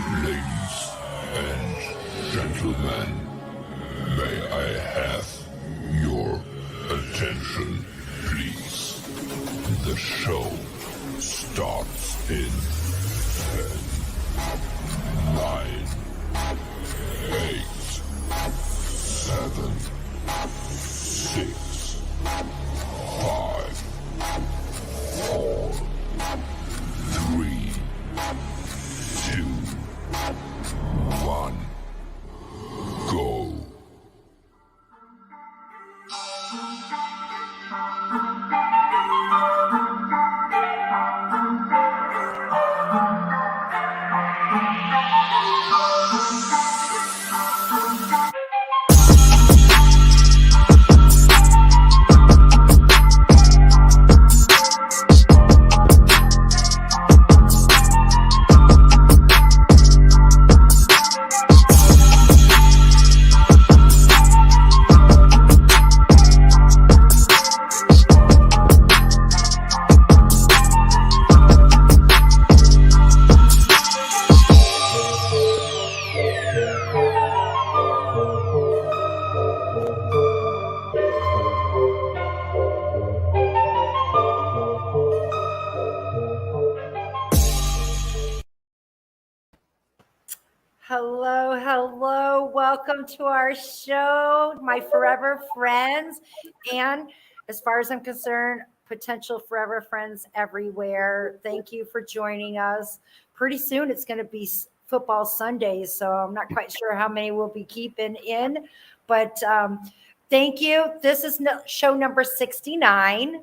Ladies and gentlemen, may I have your attention, please? The show starts in 10, 9, 8, 7, 6, 5, 4, 3, 2, 1, go. Hello. Welcome to our show, my forever friends. And as far as I'm concerned, potential forever friends everywhere. Thank you for joining us. Pretty soon it's going to be football Sundays, so I'm not quite sure how many we'll be keeping in. But thank you. This is show number 69.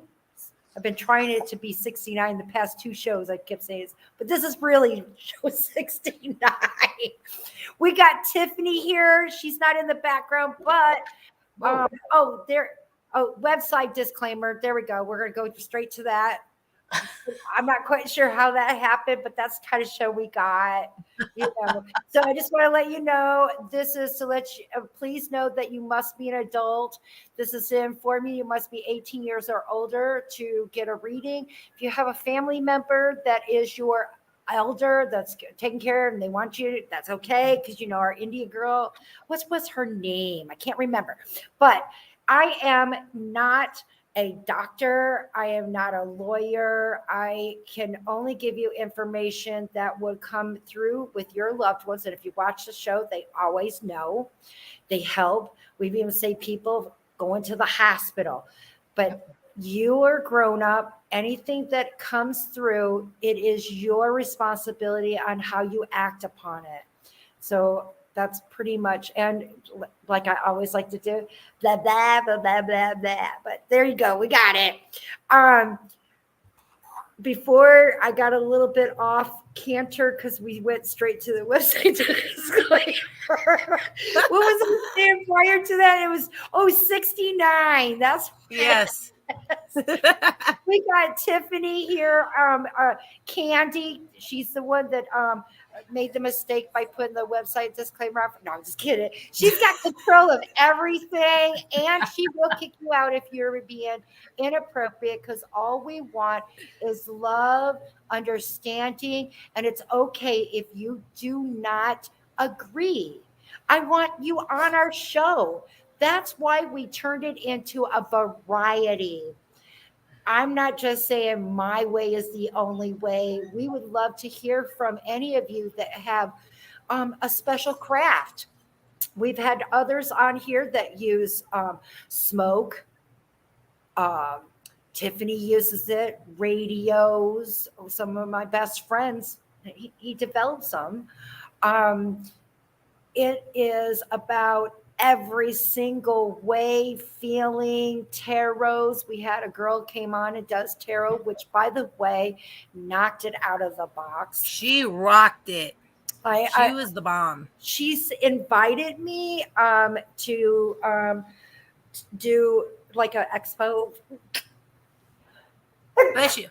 I've been trying it to be 69 the past two shows. I kept saying this, but this is really show 69. We got Tiffany here. She's not in the background, but website disclaimer. There we go. We're going to go straight to that. I'm not quite sure how that happened, but that's the kind of show we got. So I just want to let you know, this is to let you please know that you must be an adult. This is to inform you must be 18 years or older to get a reading. If you have a family member that is your elder that's taking care of and they want you, that's okay, because our India girl, what's her name? I can't remember, but I am not a doctor. I am not a lawyer. I can only give you information that would come through with your loved ones. And if you watch the show, they always know. They help. We've even seen people going to the hospital. But you are grown up. Anything that comes through, it is your responsibility on how you act upon it. So that's pretty much, and like I always like to do, blah, blah, blah, blah, blah, blah. But there you go. We got it. Before I got a little bit off canter because we went straight to the website. What was the name prior to that? It was 69. That's yes. We got Tiffany here. Kandi, she's the one that made the mistake by putting the website disclaimer off. No, I'm just kidding. She's got control of everything, and she will kick you out if you're being inappropriate, because all we want is love, understanding, and it's okay if you do not agree. I want you on our show. That's why we turned it into a variety. I'm not just saying my way is the only way. We would love to hear from any of you that have a special craft. We've had others on here that use smoke. Tiffany uses it, radios. Some of my best friends, he developed some. It is about every single way, feeling, tarots. We had a girl came on and does tarot, which, by the way, knocked it out of the box. She rocked it. She was the bomb. She's invited me to do like an expo. Bless you.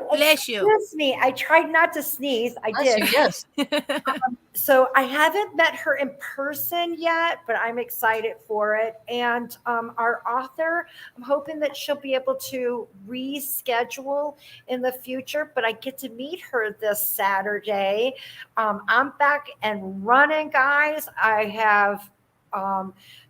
Bless you. Excuse me. I tried not to sneeze. I Bless did. you, yes. So I haven't met her in person yet, but I'm excited for it. And our author, I'm hoping that she'll be able to reschedule in the future, but I get to meet her this Saturday. I'm back and running, guys. I have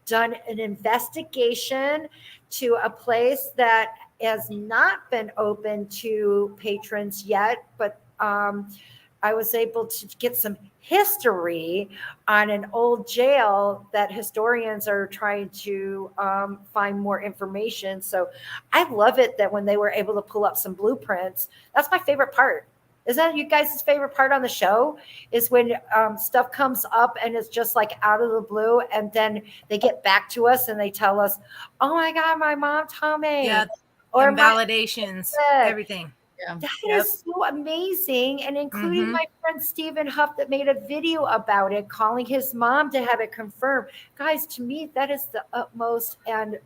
done an investigation to a place that has not been open to patrons yet, but I was able to get some history on an old jail that historians are trying to find more information. So I love it that when they were able to pull up some blueprints, that's my favorite part. Is that you guys' favorite part on the show? Is when stuff comes up and it's just like out of the blue, and then they get back to us and they tell us, "Oh my God, my mom told me," Yeah, or and validations, everything. Yeah. That is so amazing, and including my friend Stephen Huff that made a video about it, calling his mom to have it confirmed. Guys, to me, that is the utmost and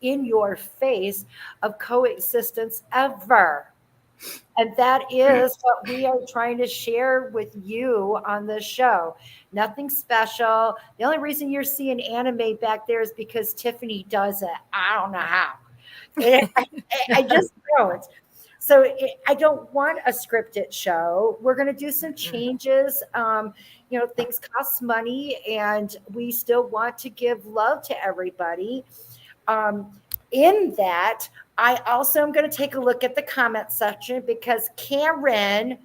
in your face of coexistence ever. And that is what we are trying to share with you on this show. Nothing special. The only reason you're seeing anime back there is because Tiffany does it. I don't know how. I just don't. So I don't want a scripted show. We're going to do some changes. Things cost money, and we still want to give love to everybody. In that, I also am going to take a look at the comment section because Karyn,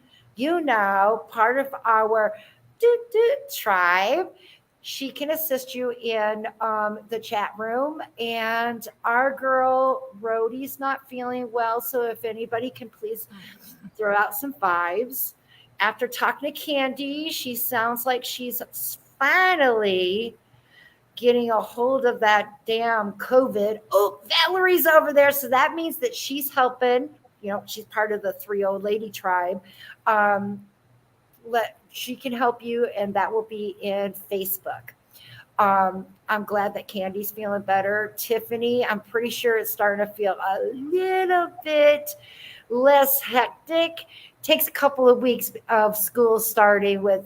part of our tribe, she can assist you in the chat room. And our girl Rody's not feeling well, so if anybody can please throw out some vibes. After talking to Kandi, she sounds like she's finally getting a hold of that damn COVID. Oh, Valerie's over there. So that means that she's helping. She's part of the 3 old lady tribe. She can help you, and that will be in Facebook. I'm glad that Kandi's feeling better. Tiffany, I'm pretty sure it's starting to feel a little bit less hectic. Takes a couple of weeks of school starting with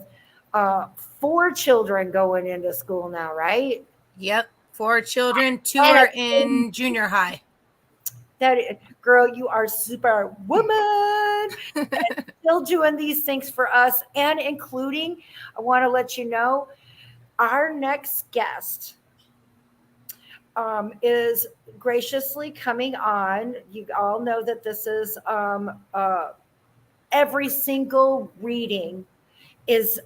4 children going into school now, right? Yep. 4 children, 2 are in junior high. Girl, you are super woman. Still doing these things for us, and including, I want to let you know, our next guest is graciously coming on. You all know that this is every single reading is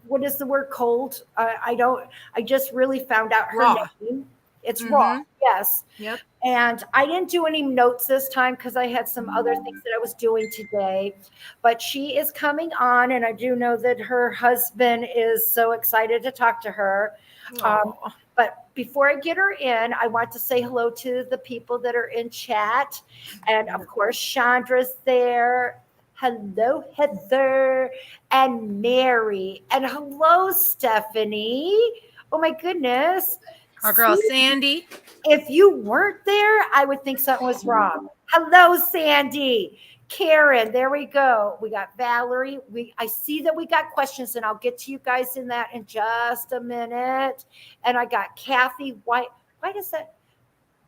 what is the word, cold? I just really found out her Raw. name. It's raw. Yes. Yep. And I didn't do any notes this time because I had some other things that I was doing today. But she is coming on, and I do know that her husband is so excited to talk to her. But before I get her in, I want to say hello to the people that are in chat. And of course, Chandra's there. Hello, Heather and Mary. And hello, Stephanie. Oh, my goodness. Our girl, Sandy. If you weren't there, I would think something was wrong. Hello, Sandy. Karyn, there we go. We got Valerie. I see that we got questions, and I'll get to you guys in that in just a minute. And I got Kathy White. Why does that?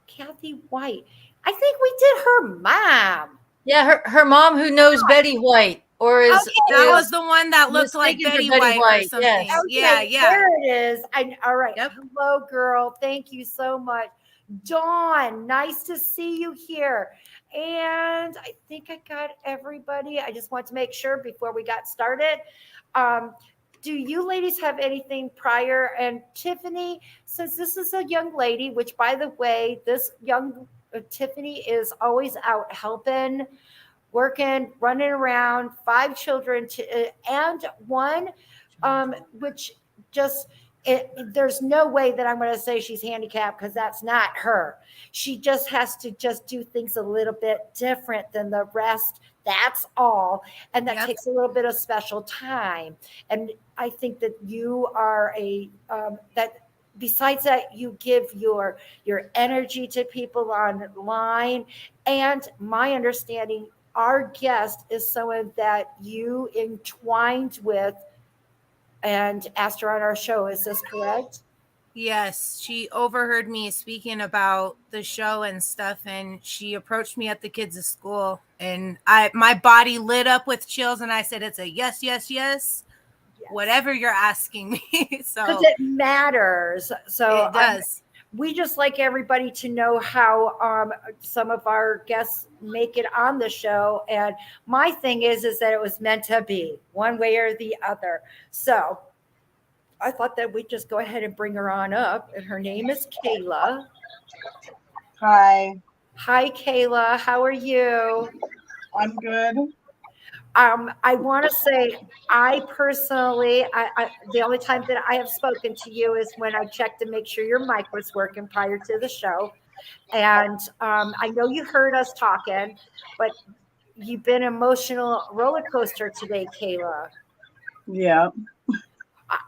Kathy White. I think we did her mom. Yeah, her mom who knows Betty White, or is that was the one that looked like Betty White or something. Yes. Okay, Yeah. There it is. All right. Yep. Hello, girl. Thank you so much. Dawn, nice to see you here. And I think I got everybody. I just want to make sure before we got started. Do you ladies have anything prior? And Tiffany, since this is a young lady, which by the way, this young Tiffany is always out helping, working, running around, 5 children and one, which just, there's no way that I'm going to say she's handicapped, because that's not her. She just has to just do things a little bit different than the rest. That's all. And that takes a little bit of special time. And I think that you are that besides that, you give your energy to people online. And my understanding, our guest is someone that you entwined with and asked her on our show. Is this correct? Yes, she overheard me speaking about the show and stuff, and she approached me at the kids' school, and my body lit up with chills, and I said, "It's a yes, yes, yes, Yes. whatever you're asking me." So because it matters. So it does. we just like everybody to know how some of our guests make it on the show. And my thing is that it was meant to be one way or the other. So I thought that we'd just go ahead and bring her on up. And her name is Kayla. Hi, Hi, Kayla. How are you? I'm good. I want to say, I personally, the only time that I have spoken to you is when I checked to make sure your mic was working prior to the show. And I know you heard us talking, but you've been emotional roller coaster today, Kayla. Yeah.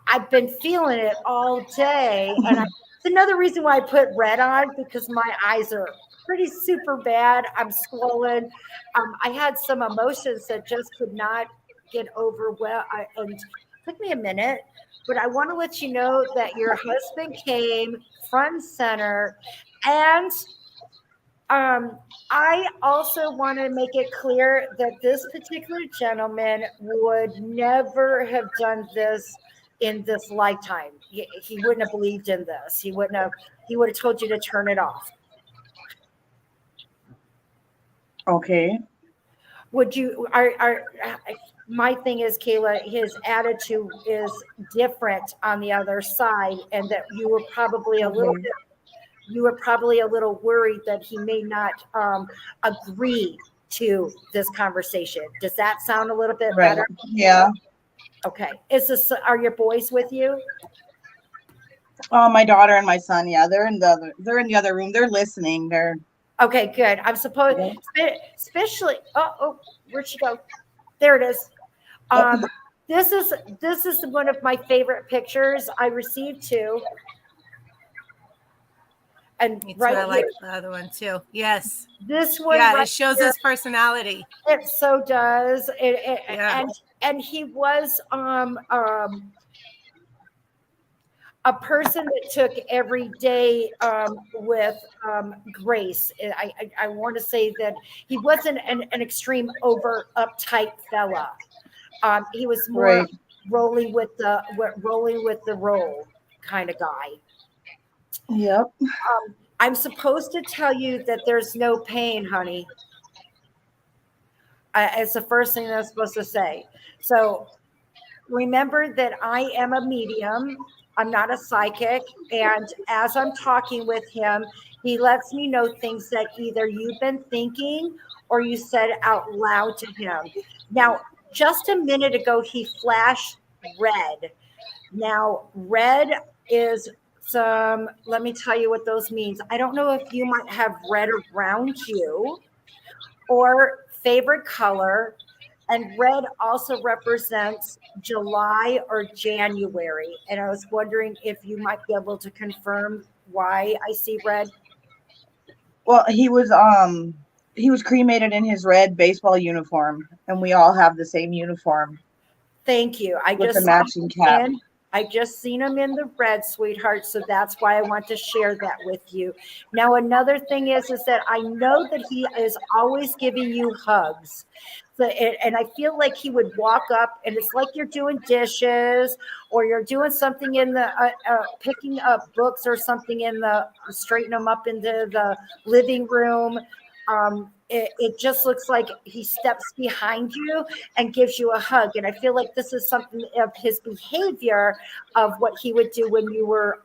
I've been feeling it all day. And it's another reason why I put red on, because my eyes are pretty super bad. I'm swollen. I had some emotions that just could not get over well. And it took me a minute, but I want to let you know that your husband came front and center. And I also want to make it clear that this particular gentleman would never have done this in this lifetime. He wouldn't have believed in this. He would have told you to turn it off. Okay. Would you my thing is, Kayla, his attitude is different on the other side, and that you were probably a little bit, worried that he may not agree to this conversation. Does that sound a little bit better? Yeah. Okay. Are your boys with you? My daughter and my son. Yeah, they're in the other room. They're listening. They're Okay, good. I'm supposed, especially. Oh, where'd she go? There it is. This is one of my favorite pictures. I received too. And Me too. right I like here, the other one too. Yes. this one. Yeah, right it shows here, his personality. it so does. Yeah. And he was a person that took every day with grace. I want to say that he wasn't an extreme over uptight fella. He was more right. rolling with the roll kind of guy. Yep. I'm supposed to tell you that there's no pain, honey. It's the first thing that I'm supposed to say. So remember that I am a medium. I'm not a psychic. And as I'm talking with him, he lets me know things that either you've been thinking or you said out loud to him. Now, just a minute ago, he flashed red. Now, red is let me tell you what those means. I don't know if you might have red around you or favorite color. And red also represents July or January. And I was wondering if you might be able to confirm why I see red. Well, he was cremated in his red baseball uniform, and we all have the same uniform. Thank you. With the matching cap. I just seen him in the red, sweetheart. So that's why I want to share that with you. Now, another thing is that I know that he is always giving you hugs. So, and I feel like he would walk up, and it's like you're doing dishes or you're doing something in the picking up books or something in the straighten them up into the living room. It just looks like he steps behind you and gives you a hug. And I feel like this is something of his behavior of what he would do when you were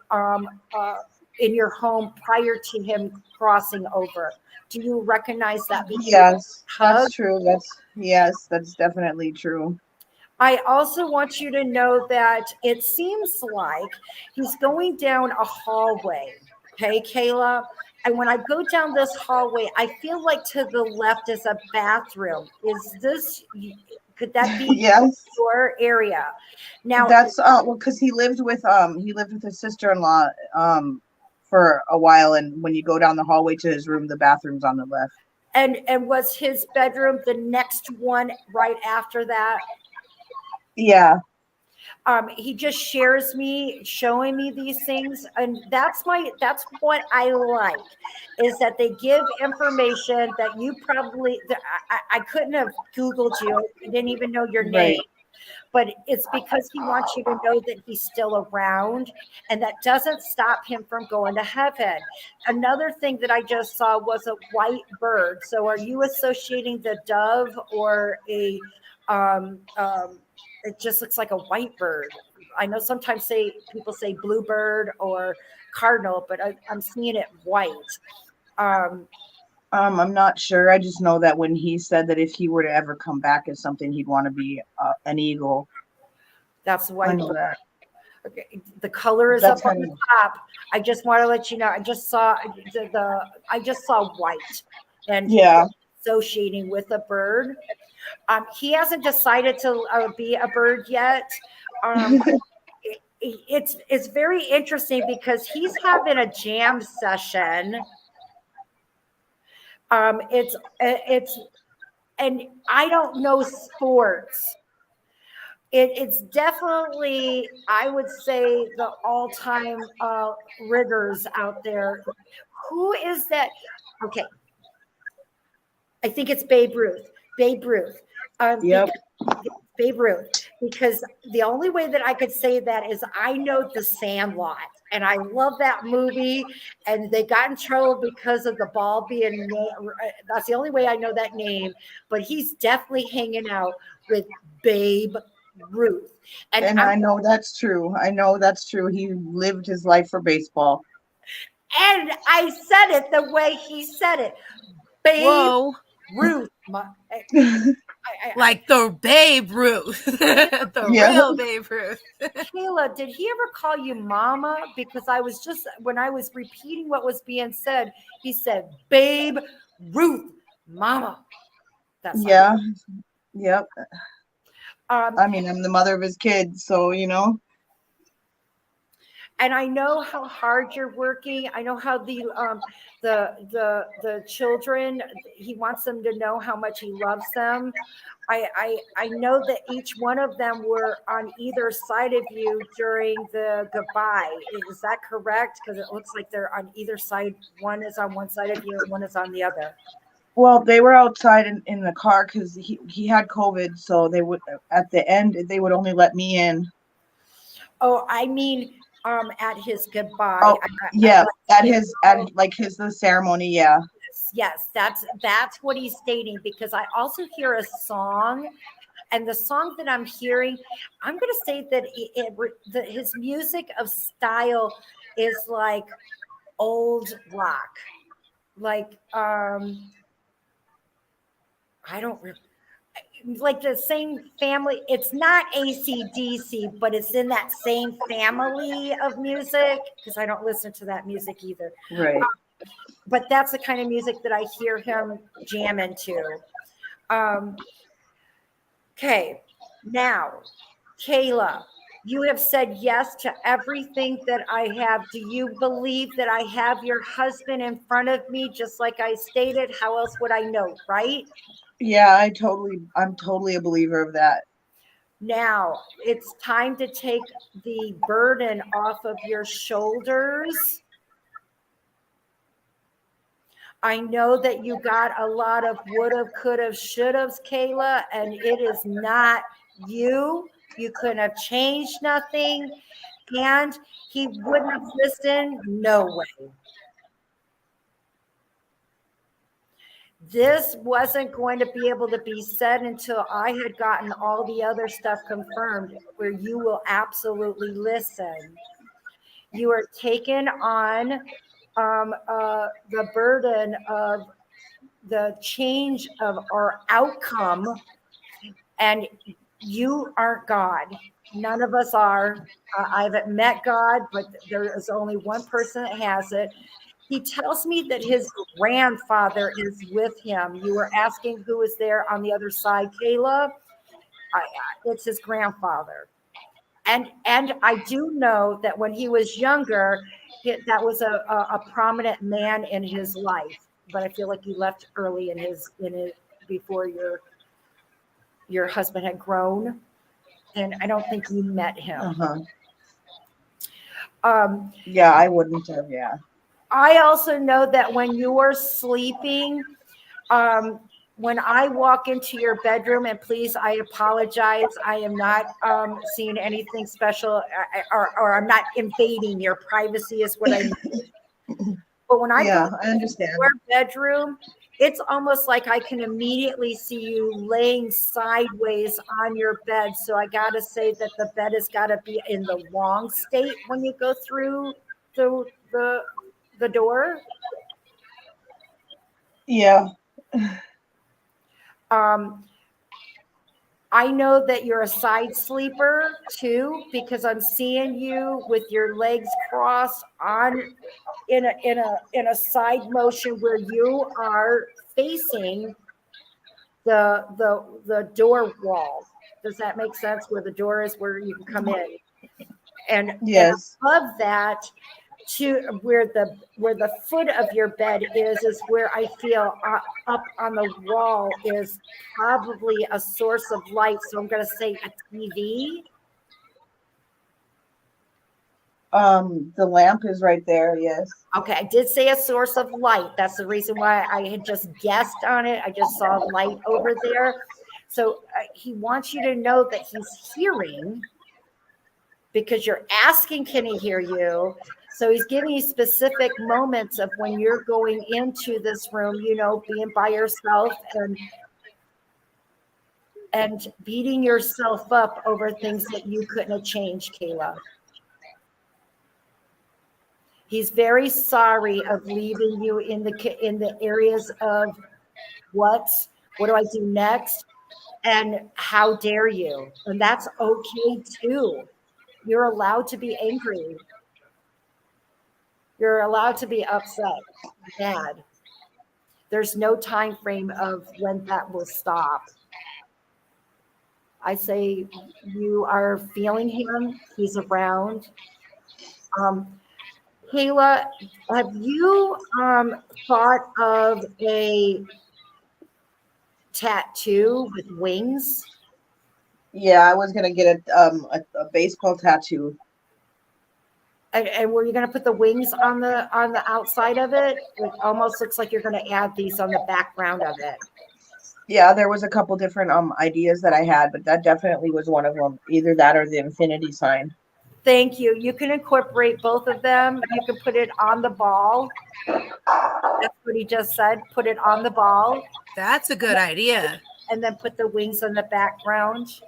in your home prior to him crossing over. Do you recognize that behavior? Yes, hug? that's true. That's definitely true. I also want you to know that it seems like he's going down a hallway. Okay, Kayla? And when I go down this hallway, I feel like to the left is a bathroom. Is this, Could that be Yes. your area? Now, That's well, because he lived with his sister-in-law for a while, and when you go down the hallway to his room, the bathroom's on the left. and was his bedroom the next one right after that? Yeah. He just showing me these things, and that's what I like, is that they give information that you probably I couldn't have Googled you. I didn't even know your name. Right. But it's because he wants you to know that he's still around, and that doesn't stop him from going to heaven. Another thing that I just saw was a white bird. So are you associating the dove or a it just looks like a white bird? I know sometimes people say bluebird or cardinal, but I'm seeing it white. I'm not sure. I just know that when he said that if he were to ever come back as something, he'd want to be an eagle. That's I white. know that. Okay. The color is That's up on kind the of- top. I just want to let you know. I just saw white, and Yeah. associating with a bird. He hasn't decided to be a bird yet. It's very interesting because he's having a jam session. It's and I don't know sports. It's definitely, I would say, the all-time riggers out there. Who is that? Okay, I think it's Babe Ruth. Babe Ruth. Yep. Babe Ruth. Because the only way that I could say that is I know The Sandlot, and I love that movie. And they got in trouble because of the ball being named. That's the only way I know that name. But he's definitely hanging out with Babe Ruth. And I know that's true. I know that's true. He lived his life for baseball. And I said it the way he said it. Babe Whoa. Ruth. Like the Babe Ruth, the real Babe Ruth. Kayla, did he ever call you mama? Because when I was repeating what was being said, he said, Babe Ruth, mama. That's yeah. Yep. I mean, I'm the mother of his kids, so and I know how hard you're working. I know how the children, he wants them to know how much he loves them. I know that each one of them were on either side of you during the goodbye. Is that correct? Because it looks like they're on either side. One is on one side of you and one is on the other. Well, they were outside in the car because he had COVID, so they would at the end they would only let me in. Oh, I mean, at his goodbye. Oh, yeah, at the ceremony, yeah. Yes, that's what he's stating, because I also hear a song, and the song that I'm hearing, I'm going to say that his music of style is like old rock, like I don't like the same family. It's not AC/DC, but it's in that same family of music, because I don't listen to that music either. Right. But that's the kind of music that I hear him jamming to. Okay, now, Kayla, you have said yes to everything that I have. Do you believe that I have your husband in front of me, just like I stated? How else would I know, right? Yeah, I'm totally a believer of that. Now, it's time to take the burden off of your shoulders. I know that you got a lot of woulda, coulda, shouldas, Kayla, and it is not you. You couldn't have changed nothing, and he wouldn't have listened. No way. This wasn't going to be able to be said until I had gotten all the other stuff confirmed, where you will absolutely listen. You are taken on the burden of the change of our outcome, and you aren't God. None of us are. I haven't met God, but there is only one person that has it. He tells me that his grandfather is with him. You were asking who is there on the other side, Kayla. It's his grandfather. And I do know that when he was younger, that was a prominent man in his life. But I feel like he left early in it before your husband had grown, and I don't think you met him. Yeah, I wouldn't have. Yeah. I also know that when you're sleeping, when I walk into your bedroom, and please, I apologize, I am not seeing anything special, or I'm not invading your privacy, is what I mean. But when I go I understand. your bedroom, it's almost like I can immediately see you laying sideways on your bed. So I got to say that the bed has got to be in the wrong state when you go through the door. Yeah. I know that you're a side sleeper too, because I'm seeing you with your legs crossed in a side motion where you are facing the door wall. Does that make sense? Where the door is, where you can come in, and Yes. above that, to where the foot of your bed is where I feel up on the wall is probably a source of light. So I'm going to say a TV. The lamp is right there. Yes. Okay, I did say a source of light. That's the reason why I had just guessed on it. I just saw light over there. So he wants you to know that he's hearing, because you're asking, can he hear you? So he's giving you specific moments of when you're going into this room, being by yourself and beating yourself up over things that you couldn't have changed, Kayla. He's very sorry of leaving you in the areas of what do I do next, and how dare you? And that's okay too. You're allowed to be angry. You're allowed to be upset, mad. There's no time frame of when that will stop. I say you are feeling him. He's around. Kayla, have you thought of a tattoo with wings? Yeah, I was gonna get a baseball tattoo. And were you going to put the wings on the outside of it? It almost looks like you're going to add these on the background of it. Yeah, there was a couple different ideas that I had, but that definitely was one of them. Either that or the infinity sign. Thank you. You can incorporate both of them. You can put it on the ball. That's what he just said. Put it on the ball. That's a good idea. And then put the wings on the background.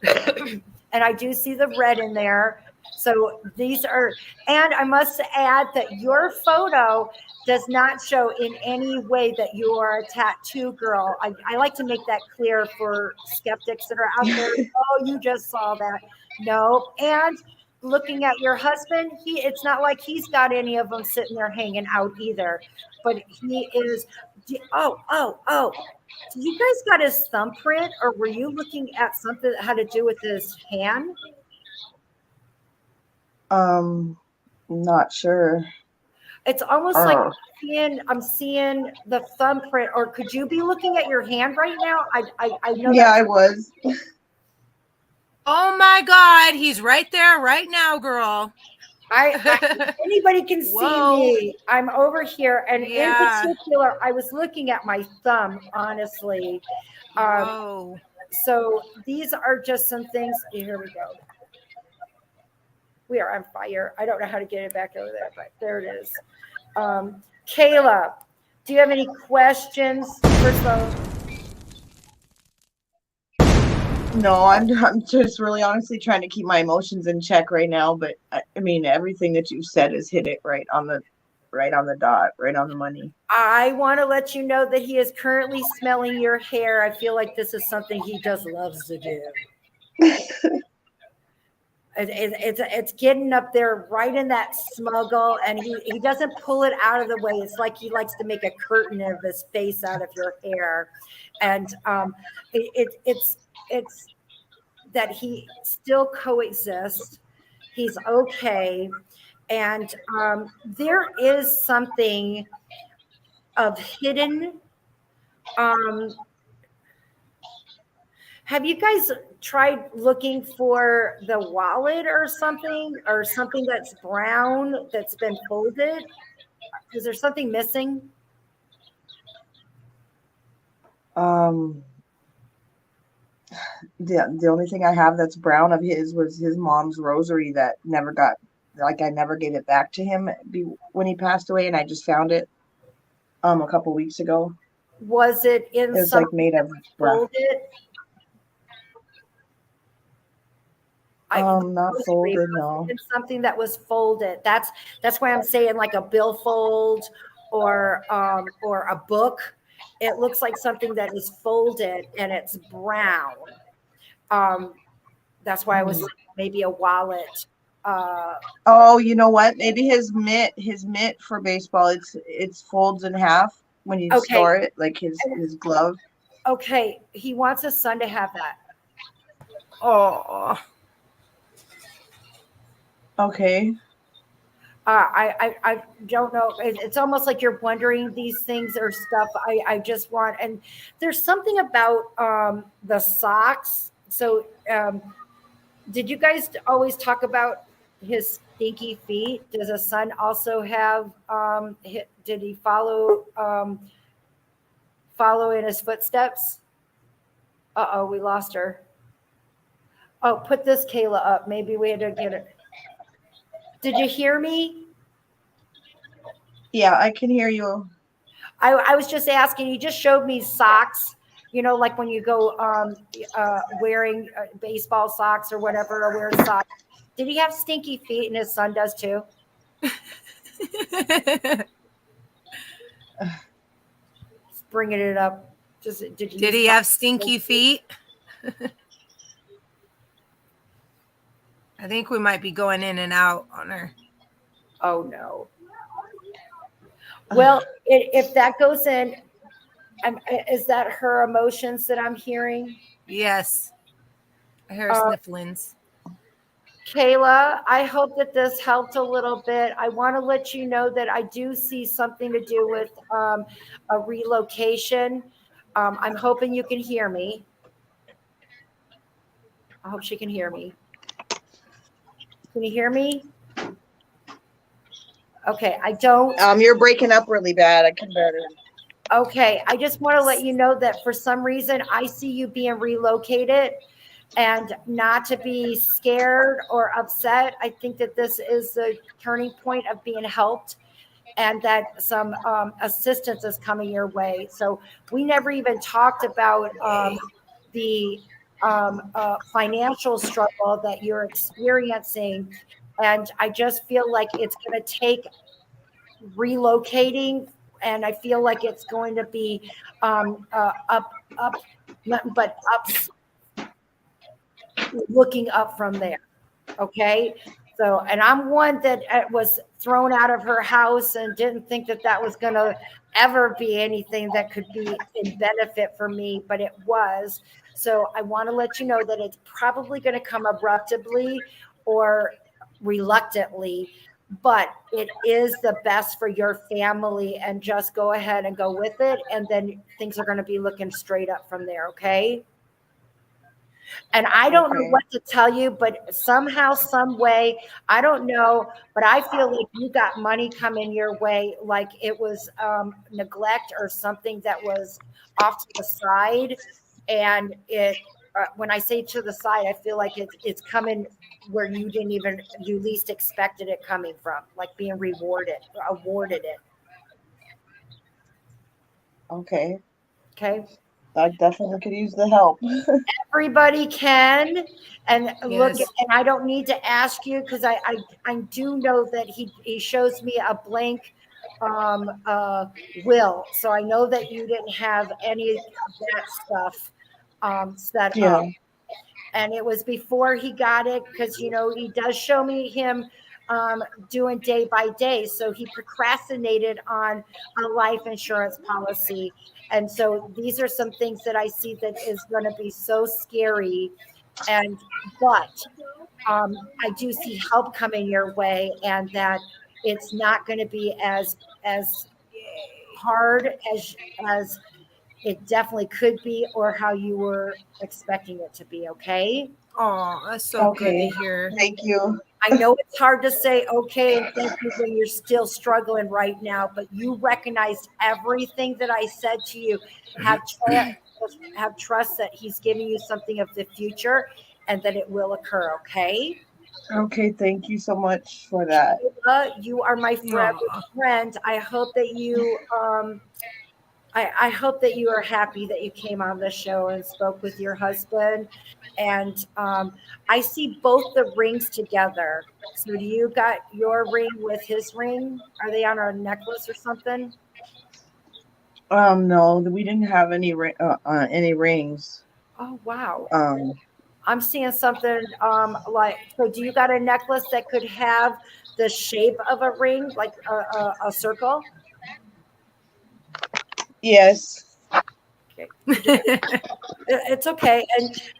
And I do see the red in there. So these are, and I must add that your photo does not show in any way that you are a tattoo girl. I like to make that clear for skeptics that are out there. Oh, you just saw that. No. And looking at your husband, it's not like he's got any of them sitting there hanging out either. But he is, oh. Did you guys got his thumbprint, or were you looking at something that had to do with his hand? Not sure. It's almost like I'm seeing the thumbprint, or could you be looking at your hand right now? I know. Yeah, I was. Oh my God, he's right there right now, girl. Anybody can see me. I'm over here, and in particular, I was looking at my thumb, honestly. So these are just some things. Here we go. We are on fire. I don't know how to get it back over there, but there it is. Kayla, do you have any questions? First of all, no, I'm just really honestly trying to keep my emotions in check right now. But I mean, everything that you've said has hit it right on the dot, right on the money. I want to let you know that he is currently smelling your hair. I feel like this is something he just loves to do. It's getting up there right in that smuggle, and he doesn't pull it out of the way. It's like he likes to make a curtain of his face out of your hair, and it's that he still coexists. He's okay, and there is something of hidden. Have you guys tried looking for the wallet or something that's brown that's been folded? Is there something missing? The only thing I have that's brown of his was his mom's rosary that never got, like, I never gave it back to him when he passed away, and I just found it a couple weeks ago. Was it in It was some like made of brown. folded? Not folded, no. In something that was folded. That's why I'm saying like a billfold or a book. It looks like something that is folded and it's brown. That's why I was thinking maybe a wallet. Oh, you know what? Maybe his mitt for baseball, it's folds in half when you store it, like his glove. Okay, he wants his son to have that. Oh. Okay. I don't know. It's almost like you're wondering these things or stuff. I just want, and there's something about the socks. So did you guys always talk about his stinky feet? Does his son also have did he follow in his footsteps? Uh-oh, we lost her. Oh, put this Kayla up. Maybe we had to get it. Did you hear me? Yeah, I can hear you. I was just asking, you just showed me socks, like when you go wearing baseball socks or whatever, or wearing socks. Did he have stinky feet? And his son does too? Bringing it up. Did he have stinky feet? I think we might be going in and out on her. Oh, no. Well, if that goes in, is that her emotions that I'm hearing? Yes. I hear snifflings. Kayla, I hope that this helped a little bit. I want to let you know that I do see something to do with a relocation. I'm hoping you can hear me. I hope she can hear me. Can you hear me? Okay, I don't. You're breaking up really bad. I can better. Okay, I just want to let you know that for some reason I see you being relocated, and not to be scared or upset. I think that this is the turning point of being helped, and that some assistance is coming your way. So we never even talked about the financial struggle that you're experiencing. And I just feel like it's going to take relocating, and I feel like it's going to be up, nothing but ups, looking up from there. Okay. So, and I'm one that was thrown out of her house and didn't think that that was going to ever be anything that could be in benefit for me, but it was. So I want to let you know that it's probably going to come abruptly or reluctantly, but it is the best for your family, and just go ahead and go with it. And then things are going to be looking straight up from there. Okay. And I don't know what to tell you, but somehow, some way, I don't know, but I feel like you got money coming your way, like it was neglect or something that was off to the side. And it, when I say to the side, I feel like it's coming where you least expected it coming from, like being awarded it. Okay. Okay. I definitely could use the help. Everybody can, and look, Yes. and I don't need to ask you, because I do know that he shows me a blank will, so I know that you didn't have any of that stuff set up. and it was before he got it, because he does show me him doing day by day. So he procrastinated on a life insurance policy. And so these are some things that I see that is going to be so scary. But I do see help coming your way, and that it's not going to be as hard as it definitely could be, or how you were expecting it to be. Okay. Oh, that's so good Okay. to hear. Thank you. I know it's hard to say okay and thank you when you're still struggling right now, but you recognized everything that I said to you. Have trust that he's giving you something of the future, and that it will occur. Okay. Okay, thank you so much for that. You are my forever friend. I hope that you I hope that you are happy that you came on the show and spoke with your husband. And I see both the rings together. So do you got your ring with his ring? Are they on a necklace or something? No, we didn't have any any rings. Oh wow. Um, I'm seeing something like, so do you got a necklace that could have the shape of a ring, like a circle? yes. Okay. It's okay.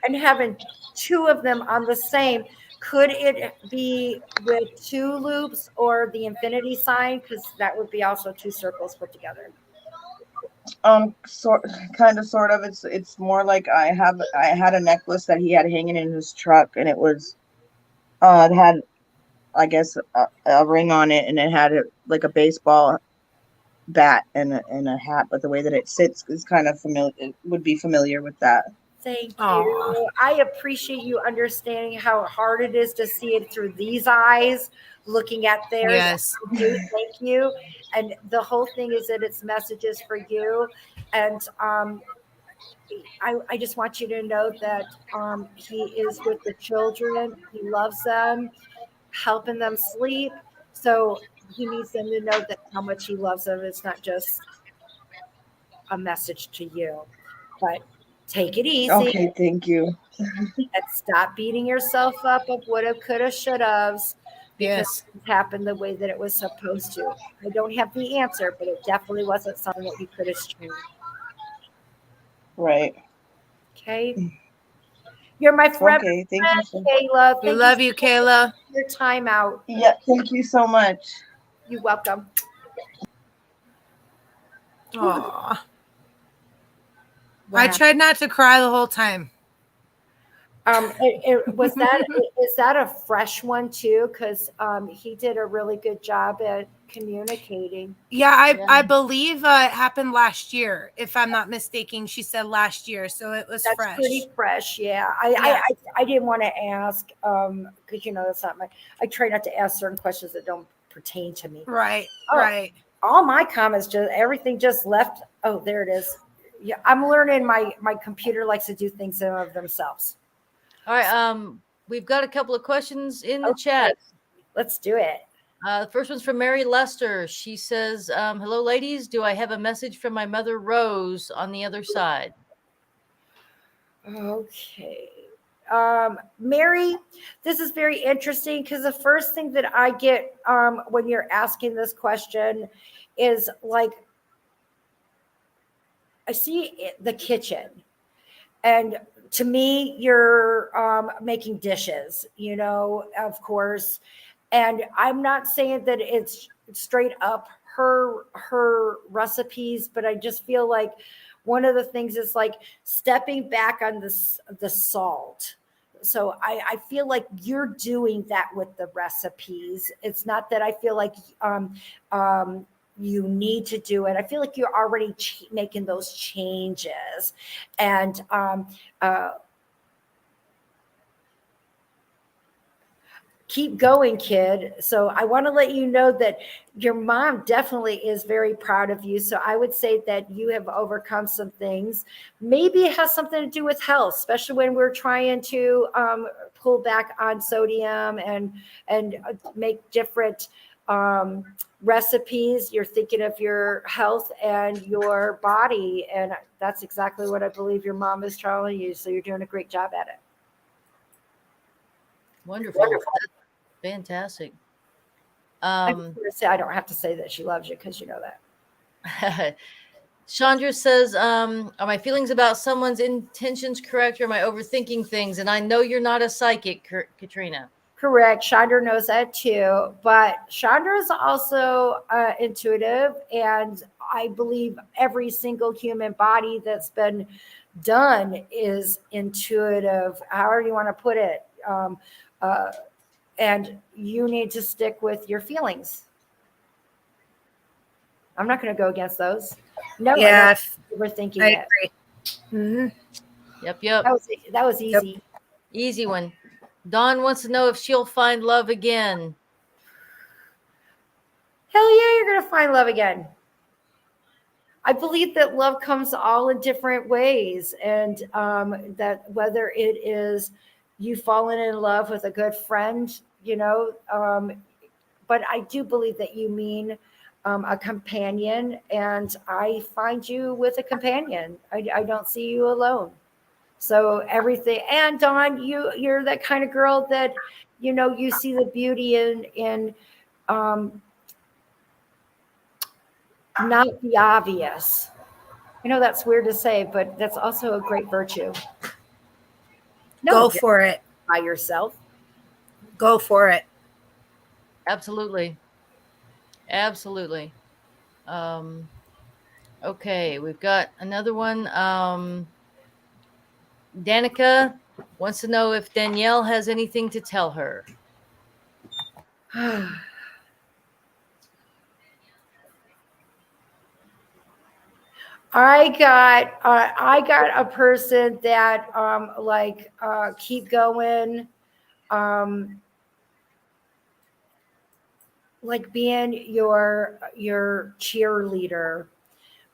And having two of them on the same, could it be with two loops or the infinity sign? Because that would be also two circles put together. Sort of. It's more like I had a necklace that he had hanging in his truck, and it had, I guess, a ring on it, and it had like a baseball bat and a hat, but the way that it sits is kind of familiar. It would be familiar with that. Thank Aw. you. I appreciate you understanding how hard it is to see it through these eyes, looking at theirs. Yes. I do. Thank you. And the whole thing is that it's messages for you. And I just want you to know that he is with the children. He loves them, helping them sleep. So he needs them to know that how much he loves them. It's not just a message to you, but take it easy. Okay, thank you. And stop beating yourself up of woulda, coulda, shoulda's, because Yes. it happened the way that it was supposed to. I don't have the answer, but it definitely wasn't something that you could have changed. Right. Okay. You're my forever Okay, thank friend, you. Kayla. We Thank love you, so much Kayla. for your time out. Yeah, thank you so much. You're welcome. Aw. Wow. I tried not to cry the whole time. Was that is that a fresh one too? Because he did a really good job at communicating. Yeah, Yeah. I believe it happened last year, if I'm not mistaken. She said last year, so it was That's fresh. pretty fresh. Yeah. Yeah. I didn't want to ask because that's not my. I try not to ask certain questions that don't pertain to me. Right, Oh. right. All my comments, everything just left. Oh, there it is. Yeah, I'm learning. My computer likes to do things of themselves. All right. We've got a couple of questions in the chat. Let's do it. The first one's from Mary Lester. She says, hello, ladies. Do I have a message from my mother, Rose, on the other side? Okay. Mary, this is very interesting because the first thing that I get when you're asking this question is like, I see the kitchen. And to me, you're making dishes, of course. And I'm not saying that it's straight up her recipes, but I just feel like one of the things is like stepping back on the salt. So I feel like you're doing that with the recipes. It's not that I feel like you need to do it. I feel like you're already making those changes. And keep going, kid. So I want to let you know that your mom definitely is very proud of you. So I would say that you have overcome some things. Maybe it has something to do with health, especially when we're trying to pull back on sodium and make different recipes. You're thinking of your health and your body. And that's exactly what I believe your mom is telling you. So you're doing a great job at it. Wonderful. That's fantastic. I'm just gonna say I don't have to say that she loves you because you know that. Chandra says, are my feelings about someone's intentions correct, or am I overthinking things? And I know you're not a psychic, Katrina. Correct. Chandra knows that too. But Chandra is also intuitive. And I believe every single human body that's been done is intuitive, however you want to put it. And you need to stick with your feelings. I'm not going to go against those. No, Yeah, overthinking I it. agree. Mhm. Yep. That was easy. Easy one. Dawn wants to know if she'll find love again. Hell yeah, you're going to find love again. I believe that love comes all in different ways, and that whether it is you falling in love with a good friend, but I do believe that you mean a companion, and I find you with a companion. I don't see you alone. So everything, and Dawn, you're that kind of girl that you see the beauty in not the obvious. That's weird to say, but that's also a great virtue. Go for it. By yourself. Go for it. Absolutely. Okay, we've got another one. Danica wants to know if Danielle has anything to tell her. I got a person that keep going, like being your cheerleader.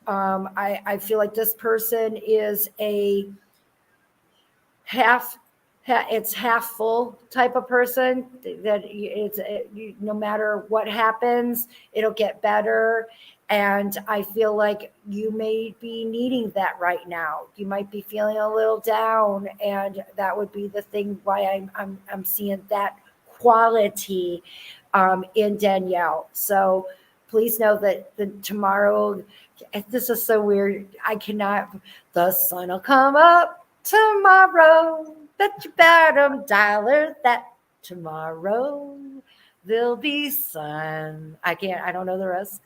I feel like this person is a it's half full type of person that no matter what happens, it'll get better. And I feel like you may be needing that right now. You might be feeling a little down, and that would be the thing why I'm seeing that quality in Danielle. So please know that tomorrow, this is so weird. I cannot. The sun will come up tomorrow. Bet you bottom dollar that tomorrow there'll be sun. I don't know the rest,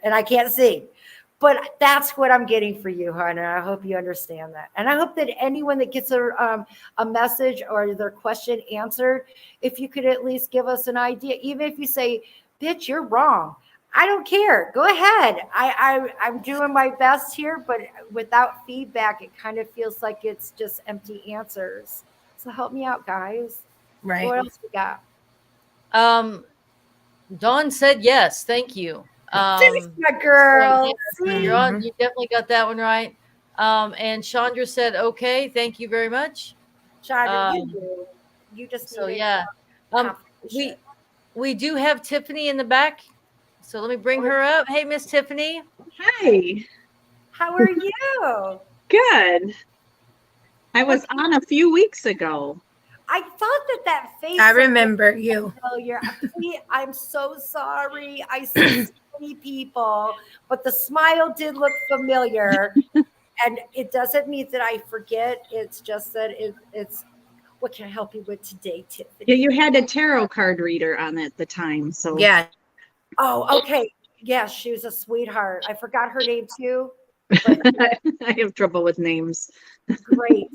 and I can't sing. But that's what I'm getting for you, hon, and I hope you understand that. And I hope that anyone that gets a message or their question answered, if you could at least give us an idea, even if you say, bitch, you're wrong. I don't care. Go ahead. I'm doing my best here, but without feedback, it kind of feels like it's just empty answers. So help me out, guys. Right. What else we got? Dawn said yes. Thank you. My girl. So you're on. You definitely got that one right. And Chandra said, okay, thank you very much. Chandra, you just so needed yeah. We do have Tiffany in the back. So let me bring her up. Hey, Miss Tiffany. Hi. How are you? Good. I was on a few weeks ago. I thought that face. I remember you. I'm so sorry. I see so many people, but the smile did look familiar. And it doesn't mean that I forget. It's just that it's what can I help you with today, Tiffany? Yeah, you had a tarot card reader on at the time. So yeah. Oh, okay. Yeah, she was a sweetheart. I forgot her name too. But I have trouble with names. Great.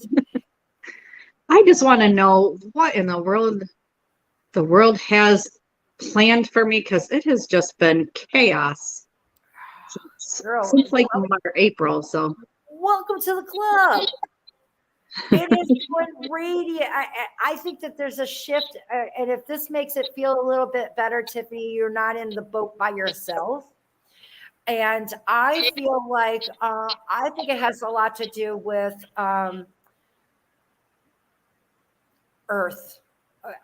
I just want to know what in the world has planned for me, because it has just been chaos since like April. So welcome to the club. It is going radiant. I think that there's a shift, and if this makes it feel a little bit better, Tiffany, you're not in the boat by yourself. And I feel like I think it has a lot to do with Earth.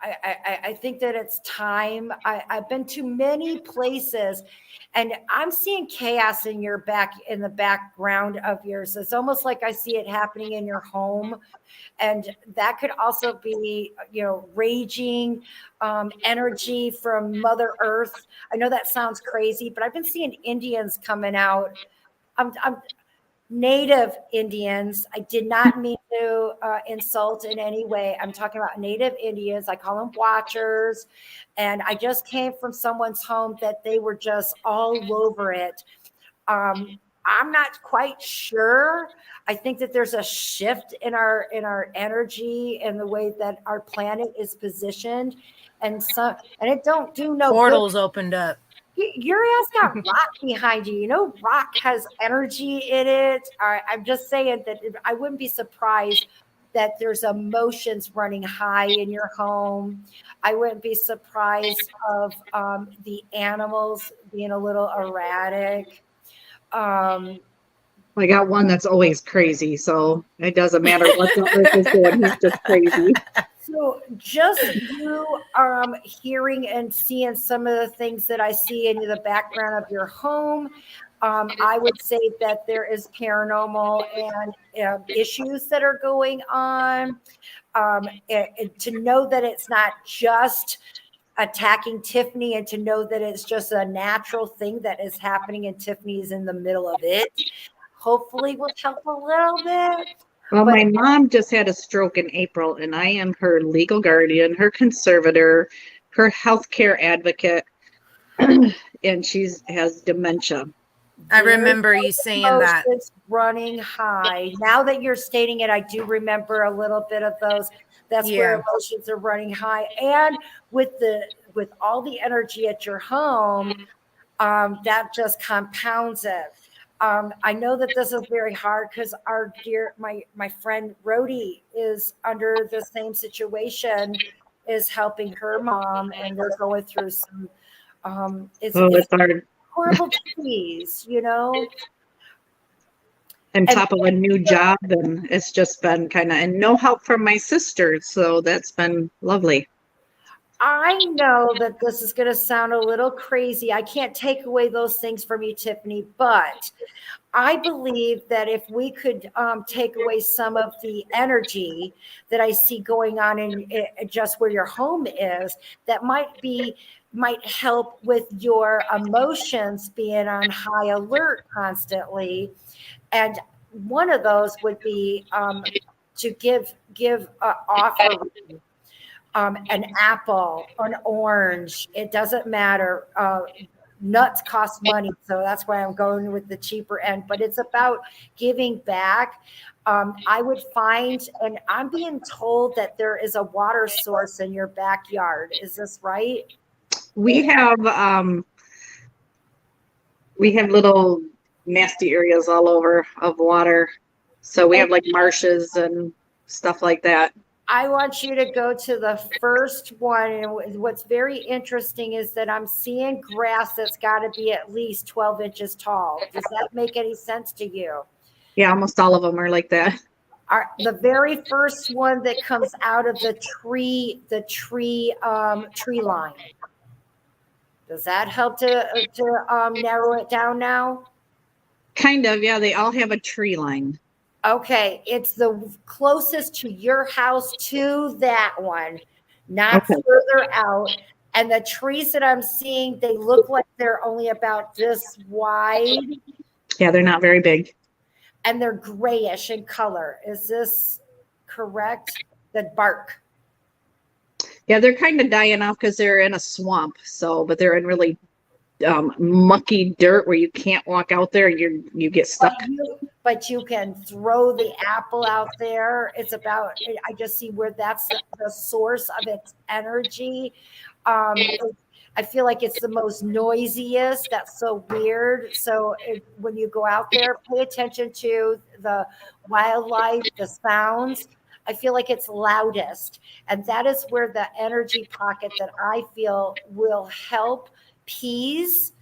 I think that it's time. I've been to many places, and I'm seeing chaos in the background of yours. It's almost like I see it happening in your home, and that could also be, raging energy from Mother Earth. I know that sounds crazy, but I've been seeing Indians coming out. I'm Native Indians. I did not mean to insult in any way. I'm talking about Native Indians. I call them watchers. And I just came from someone's home that they were just all over it. I'm not quite sure. I think that there's a shift in our energy and the way that our planet is positioned. And it don't do no Portals good. opened up. Your ass got rock behind you. Rock has energy in it. I'm just saying that I wouldn't be surprised that there's emotions running high in your home. I wouldn't be surprised of the animals being a little erratic. I got one that's always crazy, so it doesn't matter what the earth is doing. He's just crazy. So just you hearing and seeing some of the things that I see in the background of your home, I would say that there is paranormal and issues that are going on. To know that it's not just attacking Tiffany, and to know that it's just a natural thing that is happening and Tiffany is in the middle of it, hopefully will help a little bit. Well, But my mom just had a stroke in April, and I am her legal guardian, her conservator, her healthcare advocate, and she has dementia. I remember you saying that. Emotions running high. Now that you're stating it, I do remember a little bit of those. That's where Yeah. emotions are running high, and with all the energy at your home, that just compounds it. I know that this is very hard because my friend Rody is under the same situation, is helping her mom, and they're going through some it's It's hard. horrible disease, On top of a new job, and it's just been and no help from my sister, so that's been lovely. I know that this is going to sound a little crazy. I can't take away those things from you, Tiffany, but I believe that if we could take away some of the energy that I see going on in just where your home is, that might help with your emotions being on high alert constantly. And one of those would be to give offering. An apple, an orange, it doesn't matter. Nuts cost money, so that's why I'm going with the cheaper end, but it's about giving back. I would find, and I'm being told that there is a water source in your backyard. Is this right? We have little nasty areas all over of water, so we have like marshes and stuff like that. I want you to go to the first one. And what's very interesting is that I'm seeing grass that's got to be at least 12 inches tall. Does that make any sense to you? Yeah, almost all of them are like that. The very first one that comes out of the tree line. Does that help to narrow it down now? Kind of, yeah. They all have a tree line. Okay, it's the closest to your house to that one, not Okay. further out. And the trees that I'm seeing, they look like they're only about this wide, Yeah, they're not very big. and they're grayish in color. Is this correct? The bark. Yeah, they're kind of dying off because they're in a swamp. But they're in really mucky dirt where you can't walk out there. You get stuck. But you can throw the apple out there. It's about, I just see where that's the source of its energy. I feel like it's the most noisiest. That's so weird. So when you go out there, pay attention to the wildlife, the sounds. I feel like it's loudest. And that is where the energy pocket that I feel will help peace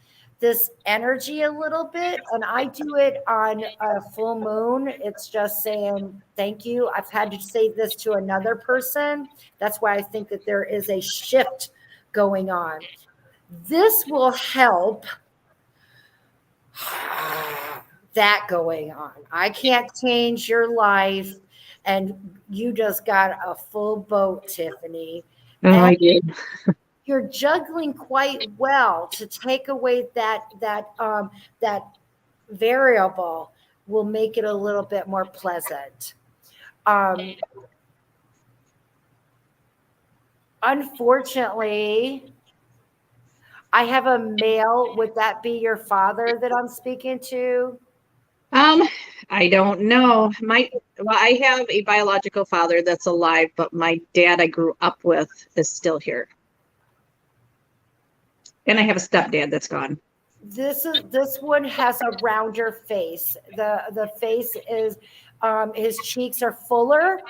this energy a little bit, and I do it on a full moon. It's just saying thank you. I've had to say this to another person. That's why I think that there is a shift going on. This will help that going on. I can't change your life, and you just got a full boat, Tiffany. Oh, I did. You're juggling quite well. To take away that variable will make it a little bit more pleasant. Unfortunately, I have a male. Would that be your father that I'm speaking to? I don't know. I have a biological father that's alive, but my dad I grew up with is still here. And I have a stepdad that's gone. This one has a rounder face. The face is his cheeks are fuller,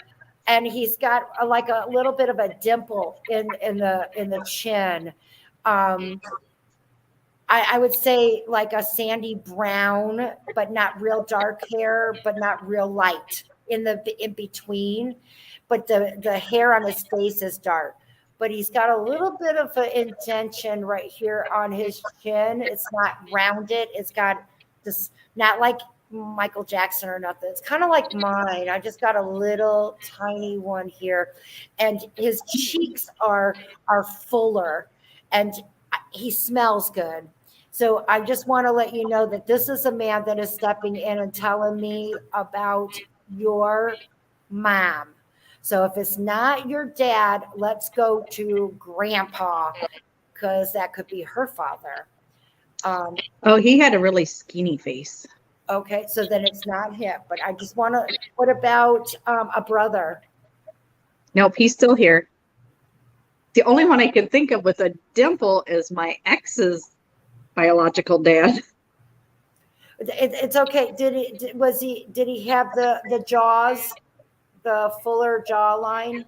and he's got like a little bit of a dimple in the chin. I would say like a sandy brown, but not real dark hair, but not real light in between. But the hair on his face is dark. But he's got a little bit of an indentation right here on his chin. It's not rounded. It's got this, not like Michael Jackson or nothing. It's kind of like mine. I just got a little tiny one here. And his cheeks are fuller, and he smells good. So I just want to let you know that this is a man that is stepping in and telling me about your mom. So if it's not your dad, let's go to grandpa, because that could be her father. Oh, he had a really skinny face. Okay, so then it's not him. But I just want to, what about a brother? Nope, he's still here. The only one I can think of with a dimple is my ex's biological dad. It's okay. Did he have the jaws, the fuller jawline,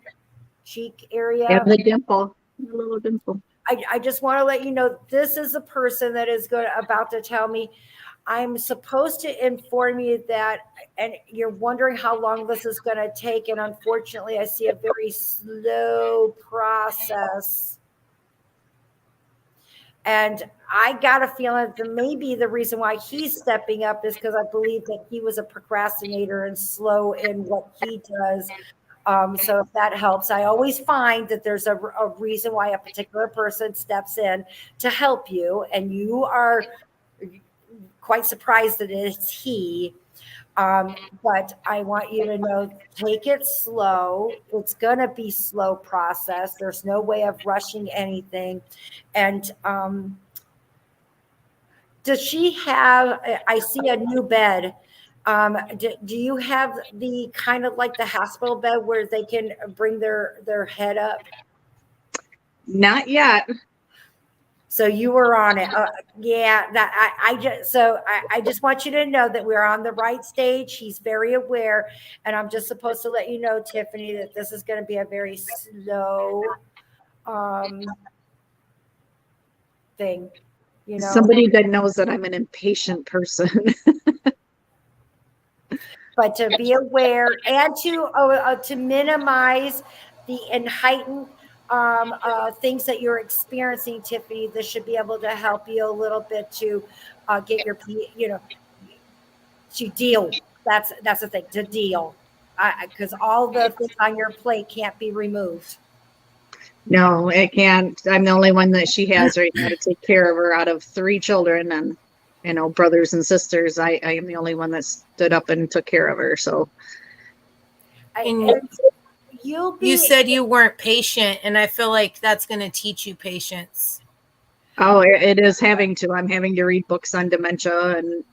cheek area? Yeah, the dimple, a little dimple. I just want to let you know, this is a person that is about to tell me, I'm supposed to inform you that, and you're wondering how long this is going to take. And unfortunately, I see a very slow process. And I got a feeling that maybe the reason why he's stepping up is because I believe that he was a procrastinator and slow in what he does. So if that helps, I always find that there's a reason why a particular person steps in to help you, and you are quite surprised that it's he. But I want you to know, take it slow. It's going to be slow process. There's no way of rushing anything. And does she have, I see a new bed. Do you have the kind of like the hospital bed where they can bring their head up? Not yet. So you were on it. Yeah, that I just want you to know that we're on the right stage. He's very aware, and I'm just supposed to let you know, Tiffany, that this is going to be a very slow thing. You know, Somebody that knows that I'm an impatient person. but to be aware and to minimize and heighten things that you're experiencing, Tiffany, this should be able to help you a little bit to get your, to deal. That's the thing, to deal, because all the things on your plate can't be removed. No, it can't. I'm the only one that she has right now to take care of her out of 3 children and, brothers and sisters. I am the only one that stood up and took care of her. So you said you weren't patient, and I feel like that's going to teach you patience. Oh, it is having to. I'm having to read books on dementia and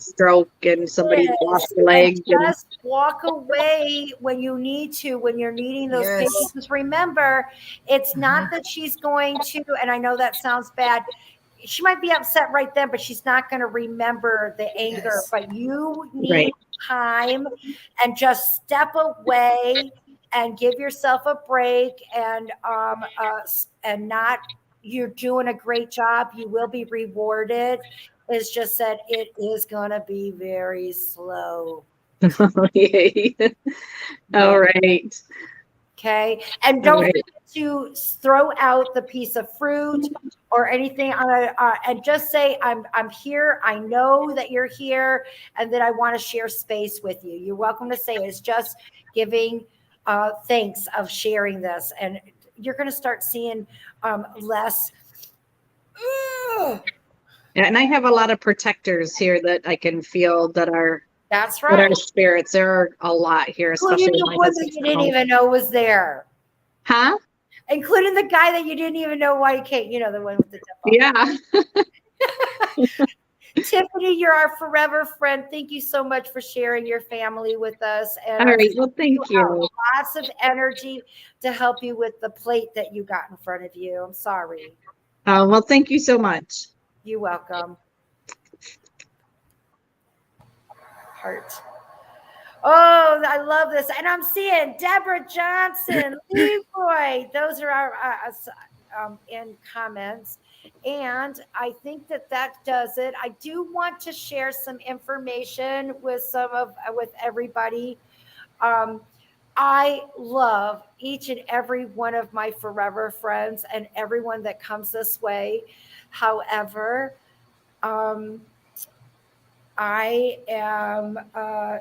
stroke, and somebody lost a leg. Just walk away when you need to, when you're needing those patients. Remember, it's not that she's going to, and I know that sounds bad, she might be upset right then, but she's not going to remember the anger. But you need time, and just step away and give yourself a break, and not you're doing a great job. You will be rewarded. It's just that it is going to be very slow. Yay. All right. Okay. And don't forget to throw out the piece of fruit or anything on and just say, I'm here. I know that you're here and that I want to share space with you. You're welcome to say it. It's just giving thanks of sharing this. And you're going to start seeing less. Yeah, and I have a lot of protectors here that I can feel that are That's that are right. spirits. There are a lot here, especially Including my the one that husband's you didn't home. even know was there. Huh? Including the guy that you didn't even know why he came. You know, the one with the Yeah. Tiffany, you're our forever friend. Thank you so much for sharing your family with us. And All right. Well, thank you. lots of energy to help you with the plate that you got in front of you. I'm sorry. Well, thank you so much. You're welcome. Heart. Oh, I love this. And I'm seeing Deborah Johnson, Leroy. Those are our in comments. And I think that does it. I do want to share some information with with everybody. I love each and every one of my forever friends and everyone that comes this way. However, I am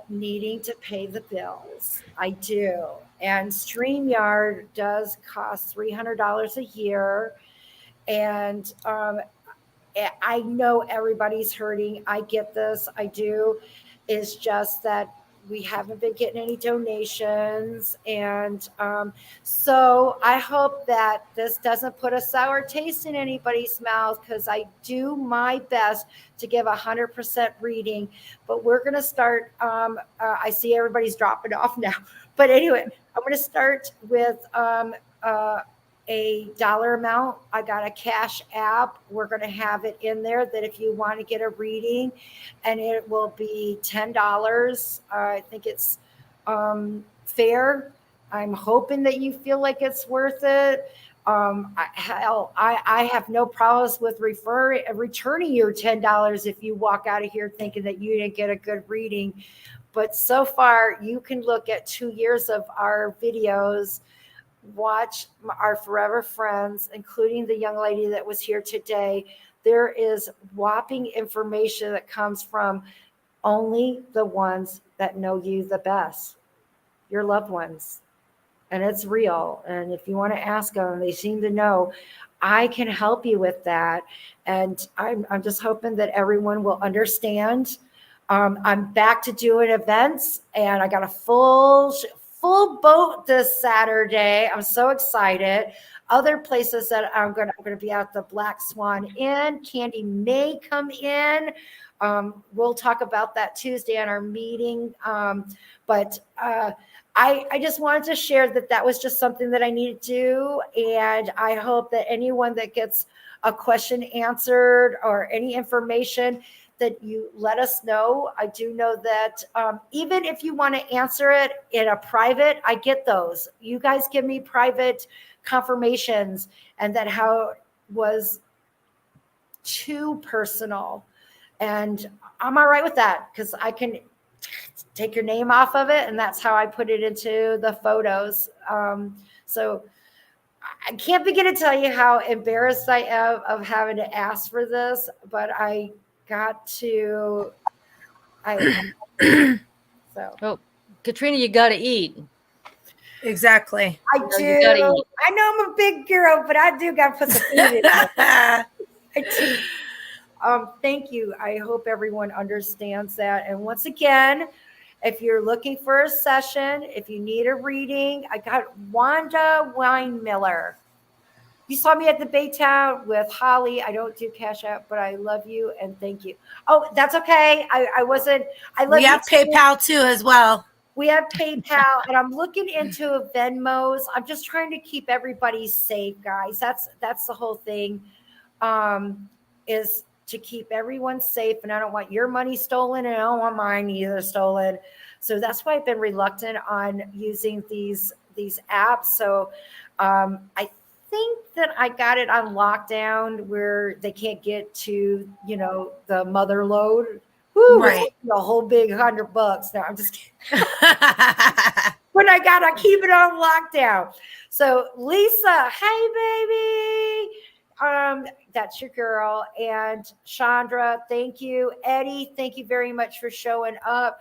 needing to pay the bills. I do. And StreamYard does cost $300 a year. And I know everybody's hurting. I get this. I do. It's just that we haven't been getting any donations. And so I hope that this doesn't put a sour taste in anybody's mouth, because I do my best to give 100% reading. But we're going to start. I see everybody's dropping off now. But anyway, I'm going to start with a dollar amount. I got a Cash App. We're going to have it in there that if you want to get a reading, and it will be $10. I think it's fair. I'm hoping that you feel like it's worth it. I have no problems with returning your $10 if you walk out of here thinking that you didn't get a good reading. But so far, you can look at 2 years of our videos, watch our forever friends, including the young lady that was here today. There is whopping information that comes from only the ones that know you the best, your loved ones. And it's real. And if you want to ask them, they seem to know. I can help you with that. And I'm just hoping that everyone will understand. I'm back to doing events, and I got a full boat this Saturday. I'm so excited. Other places that I'm going to be at the Black Swan Inn. Kandi may come in. We'll talk about that Tuesday on our meeting. But I just wanted to share that was just something that I needed to do. And I hope that anyone that gets a question answered or any information, that you let us know. I do know that even if you want to answer it in a private, I get those. You guys give me private confirmations, and that how it was too personal. And I'm all right with that, because I can take your name off of it, and that's how I put it into the photos. So I can't begin to tell you how embarrassed I am of having to ask for this, but I got to. Oh, Katrina, you got to eat. Exactly. I do. I know I'm a big girl, but I do got to put the food in there. Thank you. I hope everyone understands that. And once again, if you're looking for a session, if you need a reading, I got Wanda Weinmiller. You saw me at the Baytown with Holly. I don't do Cash App, but I love you and thank you. Oh, that's okay. I wasn't. We have PayPal too as well. We have PayPal, and I'm looking into Venmos. I'm just trying to keep everybody safe, guys. That's the whole thing, is to keep everyone safe. And I don't want your money stolen, and I don't want mine either stolen. So that's why I've been reluctant on using these apps. So I think that I got it on lockdown where they can't get to, the mother load. Woo, Right. it's a whole big $100. No, I'm just kidding. When I keep it on lockdown. So Lisa, hey baby. That's your girl. And Chandra, thank you. Eddie, thank you very much for showing up.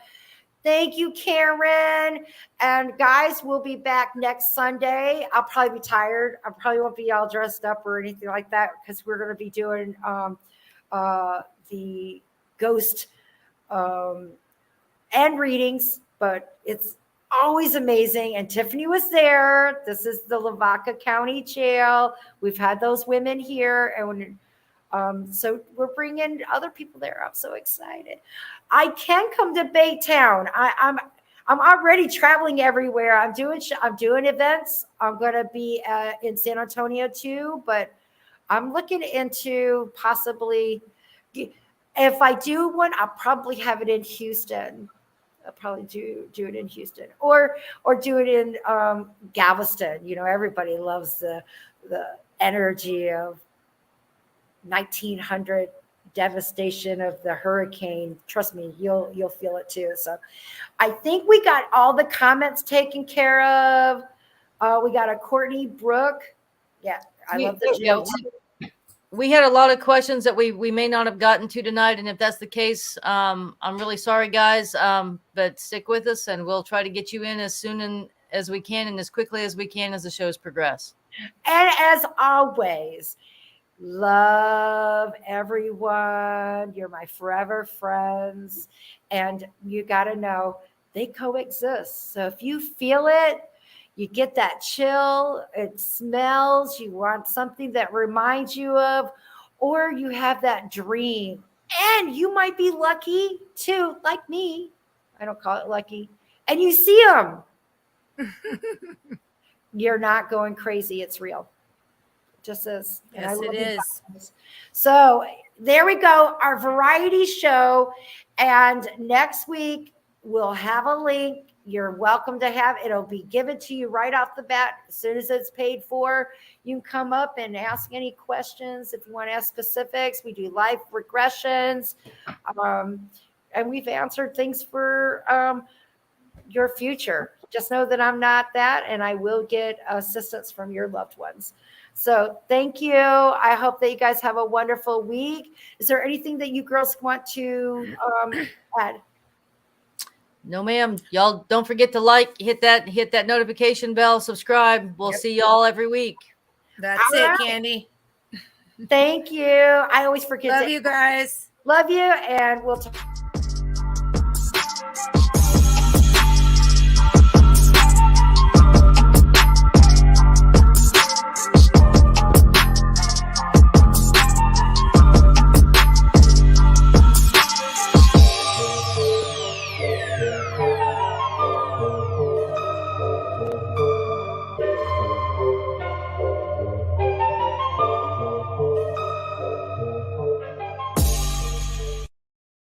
Thank you, Karyn. And guys, we'll be back next Sunday. I'll probably be tired. I probably won't be all dressed up or anything like that because we're going to be doing the ghost and readings, but it's always amazing. And Tiffany was there. This is the Lavaca County Jail. We've had those women here, and so we're bringing other people there. I'm so excited. I can come to Baytown. I'm already traveling everywhere. I'm doing events. I'm going to be in San Antonio too, but I'm looking into possibly, if I do one, I'll probably have it in Houston. I'll probably do it in Houston or do it in Galveston. Everybody loves the energy of 1900 devastation of the hurricane. Trust me, you'll feel it too. So I think we got all the comments taken care of. We got a Courtney Brooke. Yeah, I love the jail. We had a lot of questions that we may not have gotten to tonight, and if that's the case, I'm really sorry, guys. But stick with us, and we'll try to get you in as soon as we can and as quickly as we can as the shows progress. And as always, love everyone. You're my forever friends, and you got to know they coexist. So if you feel it, you get that chill, it smells, you want something that reminds you of, or you have that dream. And you might be lucky too, like me. I don't call it lucky. And you see them. You're not going crazy. It's real. It just is. Yes, it is. So there we go. Our variety show. And next week, we'll have a link. You're welcome to have it. It'll be given to you right off the bat. As soon as it's paid for, you can come up and ask any questions. If you want to ask specifics, we do live regressions. And we've answered things for your future. Just know that I'm not that, and I will get assistance from your loved ones. So thank you. I hope that you guys have a wonderful week. Is there anything that you girls want to add? No, ma'am. Y'all don't forget to hit that notification bell, subscribe. We'll see y'all every week. That's it, Kandi. Thank you. I always forget. Love you guys. Love you, and we'll talk.